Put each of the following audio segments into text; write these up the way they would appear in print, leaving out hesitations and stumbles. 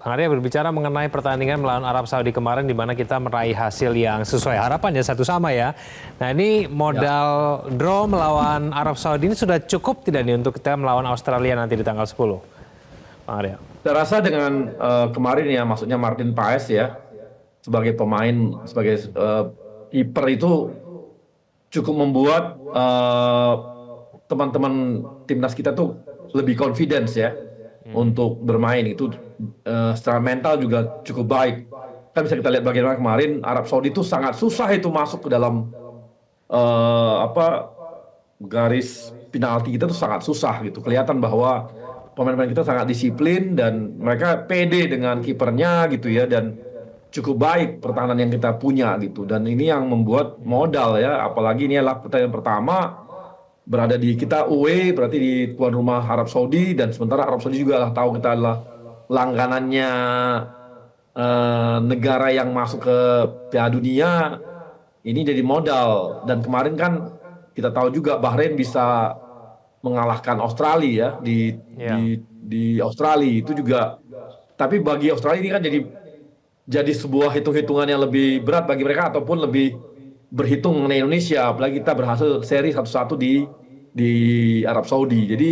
Bang Arya berbicara mengenai pertandingan melawan Arab Saudi kemarin di mana kita meraih hasil yang sesuai harapan ya, 1-1 ya. Nah ini modal draw melawan Arab Saudi ini sudah cukup tidak nih untuk kita melawan Australia nanti di tanggal 10, Bang Arya? Saya rasa dengan kemarin ya, maksudnya Martin Paes ya, sebagai pemain, sebagai kiper itu cukup membuat teman-teman timnas kita tuh lebih confidence ya untuk bermain. Itu secara mental juga cukup baik. Kan bisa kita lihat bagaimana kemarin Arab Saudi itu sangat susah itu masuk ke dalam garis penalti kita tuh sangat susah gitu. Kelihatan bahwa pemain-pemain kita sangat disiplin dan mereka pede dengan kipernya gitu ya, dan cukup baik pertahanan yang kita punya gitu. Dan ini yang membuat modal ya, apalagi ini adalah pertandingan pertama berada di kita away, berarti di tuan rumah Arab Saudi, dan sementara Arab Saudi juga tahu kita adalah langganannya negara yang masuk ke Piala Dunia. Ini jadi modal. Dan kemarin kan kita tahu juga Bahrain bisa mengalahkan Australia ya di Australia itu juga. Tapi bagi Australia ini kan jadi sebuah hitung-hitungan yang lebih berat bagi mereka, ataupun lebih berhitung mengenai Indonesia, apalagi kita berhasil seri 1-1 di Arab Saudi. Jadi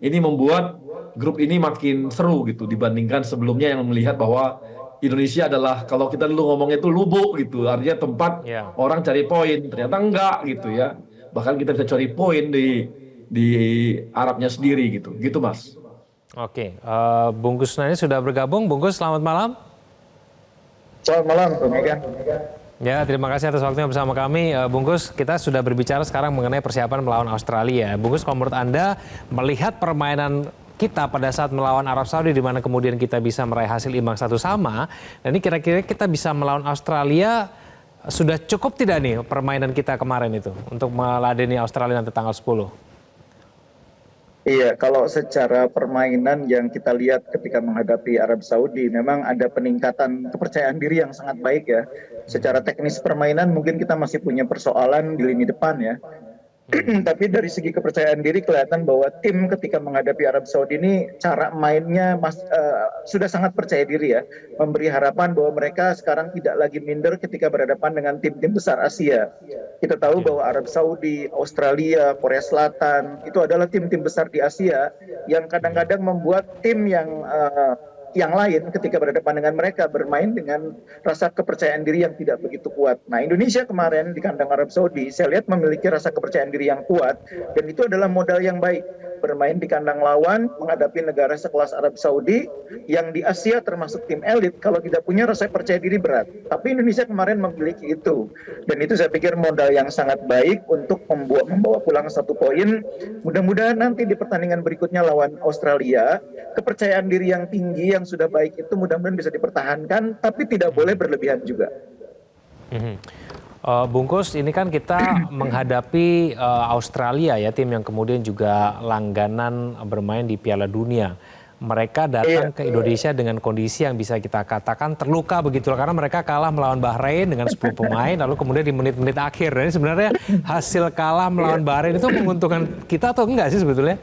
ini membuat grup ini makin seru gitu dibandingkan sebelumnya yang melihat bahwa Indonesia adalah, kalau kita dulu ngomongnya itu lubuk gitu, artinya tempat orang cari poin. Ternyata enggak gitu ya. Bahkan kita bisa cari poin di Arabnya sendiri gitu. Gitu Mas. Oke, Bung Kusnani sudah bergabung. Bung Kus, selamat malam. Selamat malam, Bung Egan. Ya, terima kasih atas waktunya bersama kami. Bung Gus, kita sudah berbicara sekarang mengenai persiapan melawan Australia. Bung Gus, kalau menurut Anda melihat permainan kita pada saat melawan Arab Saudi, di mana kemudian kita bisa meraih hasil imbang 1-1, dan ini kira-kira kita bisa melawan Australia, sudah cukup tidak nih permainan kita kemarin itu untuk meladeni Australia nanti tanggal 10? Iya, kalau secara permainan yang kita lihat ketika menghadapi Arab Saudi, memang ada peningkatan kepercayaan diri yang sangat baik ya. Secara teknis permainan mungkin kita masih punya persoalan di lini depan ya. Tapi dari segi kepercayaan diri kelihatan bahwa tim ketika menghadapi Arab Saudi ini cara mainnya sudah sangat percaya diri ya. Memberi harapan bahwa mereka sekarang tidak lagi minder ketika berhadapan dengan tim-tim besar Asia. Kita tahu bahwa Arab Saudi, Australia, Korea Selatan itu adalah tim-tim besar di Asia yang kadang-kadang membuat tim yang lain ketika berhadapan dengan mereka bermain dengan rasa kepercayaan diri yang tidak begitu kuat. Nah, Indonesia kemarin di kandang Arab Saudi saya lihat memiliki rasa kepercayaan diri yang kuat, dan itu adalah modal yang baik. Bermain di kandang lawan menghadapi negara sekelas Arab Saudi yang di Asia termasuk tim elit, kalau tidak punya rasa percaya diri berat. Tapi Indonesia kemarin memiliki itu, dan itu saya pikir modal yang sangat baik untuk membawa pulang 1 poin. Mudah-mudahan nanti di pertandingan berikutnya lawan Australia, kepercayaan diri yang tinggi yang sudah baik itu mudah-mudahan bisa dipertahankan, tapi tidak boleh berlebihan juga. Bungkus, ini kan kita menghadapi Australia ya, tim yang kemudian juga langganan bermain di Piala Dunia. Mereka datang ke Indonesia dengan kondisi yang bisa kita katakan terluka begitu, karena mereka kalah melawan Bahrain dengan 10 pemain, lalu kemudian di menit-menit akhir. Dan sebenarnya hasil kalah melawan Bahrain itu menguntungkan kita atau enggak sih sebetulnya?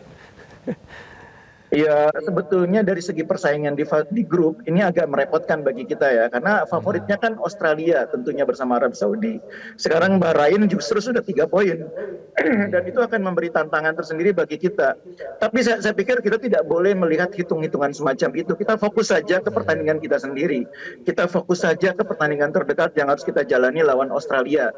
Ya, sebetulnya dari segi persaingan di grup ini agak merepotkan bagi kita ya, karena favoritnya kan Australia tentunya bersama Arab Saudi. Sekarang Bahrain justru sudah 3 poin dan itu akan memberi tantangan tersendiri bagi kita. Tapi saya pikir kita tidak boleh melihat hitung-hitungan semacam itu. Kita fokus saja ke pertandingan kita sendiri. Kita fokus saja ke pertandingan terdekat yang harus kita jalani lawan Australia.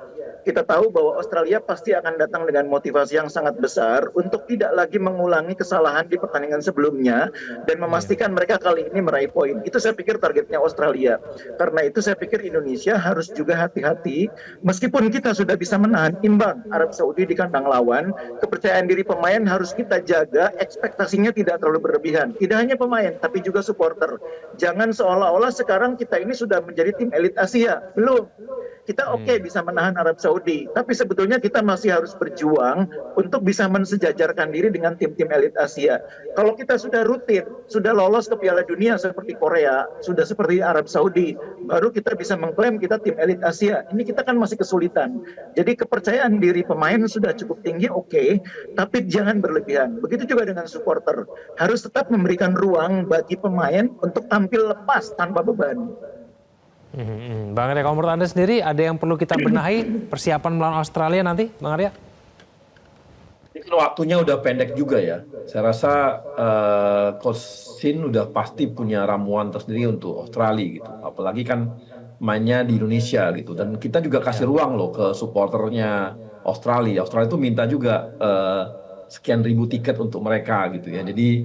Kita tahu bahwa Australia pasti akan datang dengan motivasi yang sangat besar untuk tidak lagi mengulangi kesalahan di pertandingan sebelumnya dan memastikan mereka kali ini meraih poin. Itu saya pikir targetnya Australia. Karena itu saya pikir Indonesia harus juga hati-hati, meskipun kita sudah bisa menahan imbang Arab Saudi di kandang lawan, kepercayaan diri pemain harus kita jaga, ekspektasinya tidak terlalu berlebihan. Tidak hanya pemain, tapi juga supporter. Jangan seolah-olah sekarang kita ini sudah menjadi tim elit Asia. Belum. kita oke bisa menahan Arab Saudi, tapi sebetulnya kita masih harus berjuang untuk bisa mensejajarkan diri dengan tim-tim elit Asia. Kalau kita sudah rutin, sudah lolos ke Piala Dunia seperti Korea, sudah seperti Arab Saudi, baru kita bisa mengklaim kita tim elit Asia. Ini kita kan masih kesulitan. Jadi kepercayaan diri pemain sudah cukup tinggi, oke, tapi jangan berlebihan. Begitu juga dengan supporter, harus tetap memberikan ruang bagi pemain untuk tampil lepas tanpa beban. Bang Arya, kalau menurut Anda sendiri ada yang perlu kita benahi persiapan melawan Australia nanti, Bang Arya? Ini kan waktunya udah pendek juga ya. Saya rasa Coach Shin udah pasti punya ramuan tersendiri untuk Australia gitu. Apalagi kan mainnya di Indonesia gitu. Dan kita juga kasih ruang loh ke supporternya Australia. Australia itu minta juga sekian ribu tiket untuk mereka gitu ya. Jadi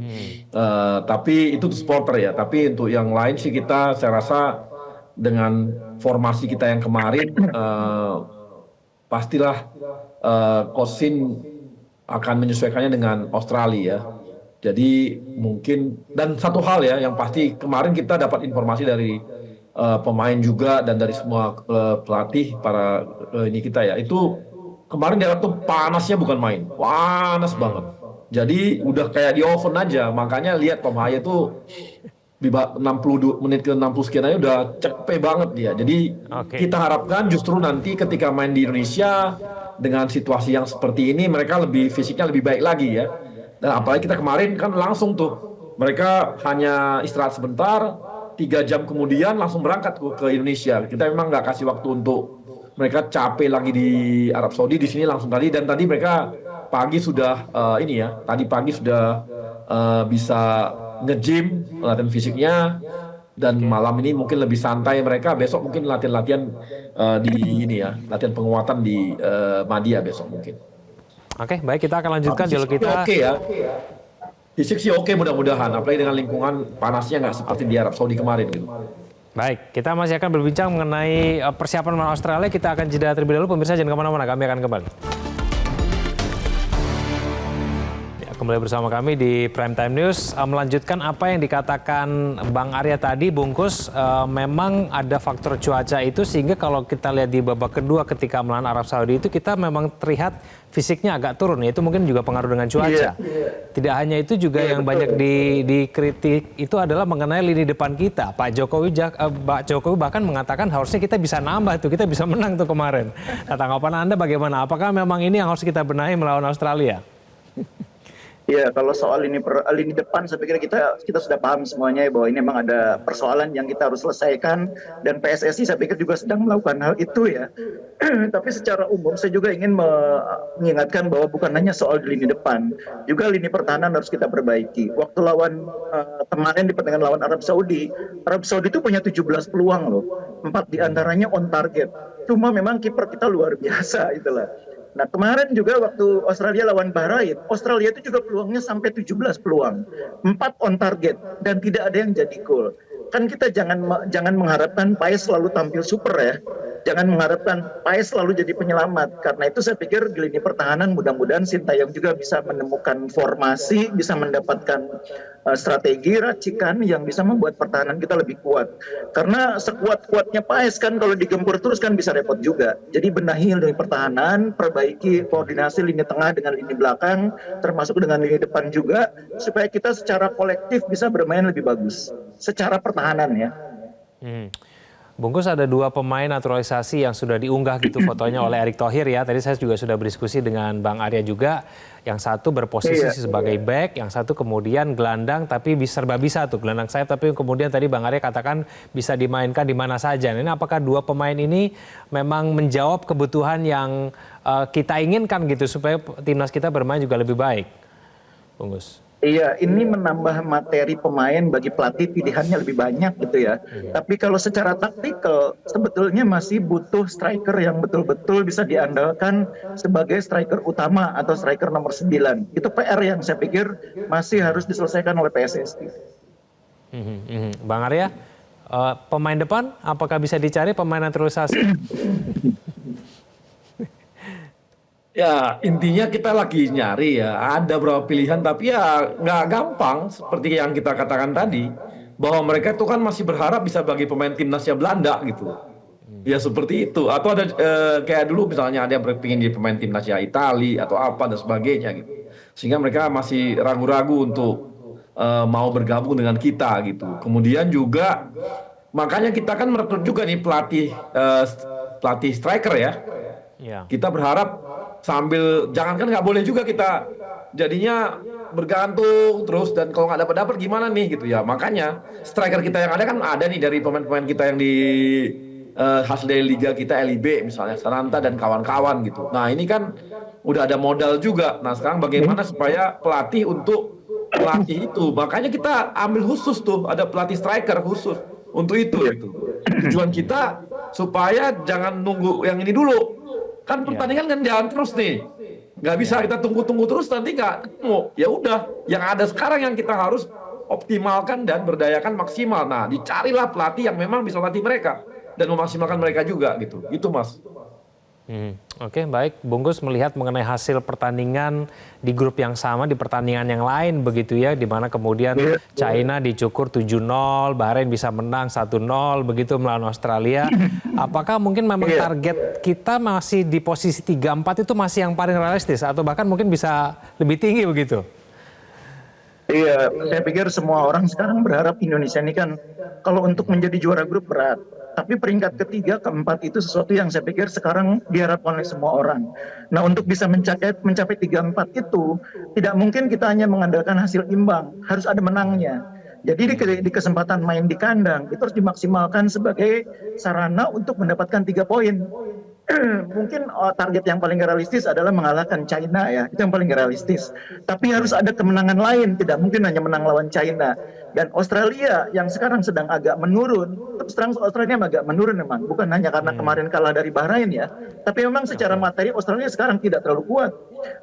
tapi itu supporter ya. Tapi untuk yang lain sih kita, saya rasa dengan formasi kita yang kemarin pastilah Coach Shin akan menyesuaikannya dengan Australia ya. Jadi mungkin, dan satu hal ya yang pasti kemarin kita dapat informasi dari pemain juga dan dari semua pelatih para ini kita ya, itu kemarin dia tuh panasnya bukan main, panas banget. Jadi udah kayak di oven aja, makanya lihat pemain tuh 62 menit ke 60 sekian aja udah capek banget dia. Jadi kita harapkan justru nanti ketika main di Indonesia dengan situasi yang seperti ini mereka fisiknya lebih baik lagi ya. Dan apalagi kita kemarin kan langsung tuh mereka hanya istirahat sebentar, 3 jam kemudian langsung berangkat ke Indonesia. Kita memang nggak kasih waktu untuk mereka capek lagi di Arab Saudi, di sini langsung tadi, dan tadi mereka pagi sudah tadi pagi sudah bisa nge-gym, latihan fisiknya, dan malam ini mungkin lebih santai mereka. Besok mungkin latihan-latihan latihan penguatan di Madia besok mungkin. Oke, baik, kita akan lanjutkan dialog kita. Oke ya, fisik sih oke mudah-mudahan, apalagi dengan lingkungan panasnya nggak seperti di Arab Saudi kemarin gitu. Baik, kita masih akan berbincang mengenai persiapan melawan Australia. Kita akan jeda terlebih dahulu, pemirsa jangan kemana-mana, kami akan kembali. Kembali bersama kami di Prime Time News, melanjutkan apa yang dikatakan Bang Arya tadi, Bungkus, memang ada faktor cuaca itu sehingga kalau kita lihat di babak kedua ketika melawan Arab Saudi itu kita memang terlihat fisiknya agak turun, itu mungkin juga pengaruh dengan cuaca. Tidak hanya itu juga yang banyak dikritik itu adalah mengenai lini depan kita. Pak Jokowi bahkan mengatakan harusnya kita bisa nambah tuh, kita bisa menang tuh kemarin. Nah, tanggapan Anda bagaimana? Apakah memang ini yang harus kita benahi melawan Australia? Ya, kalau soal lini depan, saya pikir kita sudah paham semuanya ya, bahwa ini memang ada persoalan yang kita harus selesaikan, dan PSSI saya pikir juga sedang melakukan hal itu ya. Tapi secara umum saya juga ingin mengingatkan bahwa bukan hanya soal di lini depan, juga lini pertahanan harus kita perbaiki. Waktu lawan kemarin di pertandingan lawan Arab Saudi itu punya 17 peluang loh, 4 diantaranya on target. Cuma memang kiper kita luar biasa itulah. Nah, kemarin juga waktu Australia lawan Bahrain, Australia itu juga peluangnya sampai 17 peluang, 4 on target, dan tidak ada yang jadi gol. Kan kita jangan mengharapkan Paes selalu tampil super ya. Jangan mengharapkan Paes selalu jadi penyelamat. Karena itu saya pikir di lini pertahanan mudah-mudahan Sintayong juga bisa menemukan formasi, bisa mendapatkan strategi, racikan yang bisa membuat pertahanan kita lebih kuat. Karena sekuat-kuatnya Paes kan kalau digempur terus kan bisa repot juga. Jadi benahi lini pertahanan, perbaiki koordinasi lini tengah dengan lini belakang, termasuk dengan lini depan juga, supaya kita secara kolektif bisa bermain lebih bagus. Secara pertahanan ya. Bungkus, ada 2 pemain naturalisasi yang sudah diunggah gitu fotonya oleh Erick Thohir ya. Tadi saya juga sudah berdiskusi dengan Bang Arya juga. Yang satu berposisi sebagai back, yang satu kemudian gelandang tapi serba bisa tuh gelandang sayap, tapi kemudian tadi Bang Arya katakan bisa dimainkan di mana saja. Nah, ini apakah 2 pemain ini memang menjawab kebutuhan yang kita inginkan gitu supaya timnas kita bermain juga lebih baik, Bungkus? Iya, ini menambah materi pemain bagi pelatih, pilihannya lebih banyak gitu ya. Tapi kalau secara taktikal, sebetulnya masih butuh striker yang betul-betul bisa diandalkan sebagai striker utama atau striker nomor 9. Itu PR yang saya pikir masih harus diselesaikan oleh PSSI. Bang Arya, pemain depan apakah bisa dicari pemain naturalisasi? Ya, intinya kita lagi nyari ya, ada beberapa pilihan tapi ya nggak gampang seperti yang kita katakan tadi, bahwa mereka itu kan masih berharap bisa bagi pemain timnasnya Belanda gitu. Ya seperti itu. Atau ada kayak dulu misalnya ada yang berpingin jadi pemain timnasnya Italia atau apa dan sebagainya gitu. Sehingga mereka masih ragu-ragu untuk mau bergabung dengan kita gitu. Kemudian juga makanya kita kan merekrut juga nih pelatih striker ya. Ya. Kita berharap sambil jangankan nggak boleh juga kita jadinya bergantung terus dan kalau nggak dapat gimana nih gitu ya. Makanya striker kita yang ada kan ada nih dari pemain-pemain kita yang di hasil dari liga kita LIB misalnya Sananta dan kawan-kawan gitu. Nah ini kan udah ada modal juga. Nah sekarang bagaimana supaya pelatih untuk pelatih itu. Makanya kita ambil khusus tuh ada pelatih striker khusus untuk itu gitu. Tujuan kita supaya jangan nunggu yang ini dulu. Kan pertandingan kan jalan terus nih. Nggak bisa kita tunggu-tunggu terus nanti nggak ketemu. Ya udah, yang ada sekarang yang kita harus optimalkan dan berdayakan maksimal. Nah, dicarilah pelatih yang memang bisa latih mereka dan memaksimalkan mereka juga gitu. Itu Mas. Oke, baik. Bungkus melihat mengenai hasil pertandingan di grup yang sama, di pertandingan yang lain begitu ya, di mana kemudian China dicukur 7-0, Bahrain bisa menang 1-0 begitu melawan Australia. Apakah mungkin memang target kita masih di posisi 3-4 itu masih yang paling realistis atau bahkan mungkin bisa lebih tinggi begitu? Iya, saya pikir semua orang sekarang berharap Indonesia ini kan kalau untuk menjadi juara grup berat. Tapi peringkat ketiga, keempat itu sesuatu yang saya pikir sekarang diharapkan oleh semua orang. Nah untuk bisa mencapai 3-4 itu, tidak mungkin kita hanya mengandalkan hasil imbang, harus ada menangnya. Jadi di kesempatan main di kandang, itu harus dimaksimalkan sebagai sarana untuk mendapatkan 3 poin. Mungkin target yang paling realistis adalah mengalahkan China ya, itu yang paling realistis. Tapi harus ada kemenangan lain, tidak mungkin hanya menang lawan China. Dan Australia yang sekarang sedang agak menurun, terus terang Australia agak menurun memang, bukan hanya karena kemarin kalah dari Bahrain ya, tapi memang secara materi Australia sekarang tidak terlalu kuat.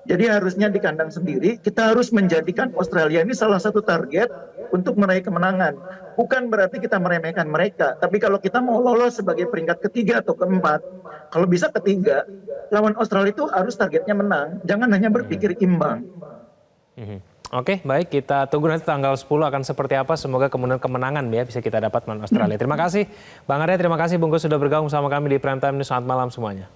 Jadi harusnya di kandang sendiri kita harus menjadikan Australia ini salah satu target untuk meraih kemenangan. Bukan berarti kita meremehkan mereka, tapi kalau kita mau lolos sebagai peringkat ketiga atau keempat, kalau bisa ketiga, lawan Australia itu harus targetnya menang, jangan hanya berpikir imbang. Oke, baik, kita tunggu nanti tanggal 10 akan seperti apa. Semoga kemudian kemenangan ya bisa kita dapat melawan Australia. Terima kasih Bang Arya, terima kasih Bungkus sudah bergabung sama kami di Prime Time News. Selamat malam semuanya.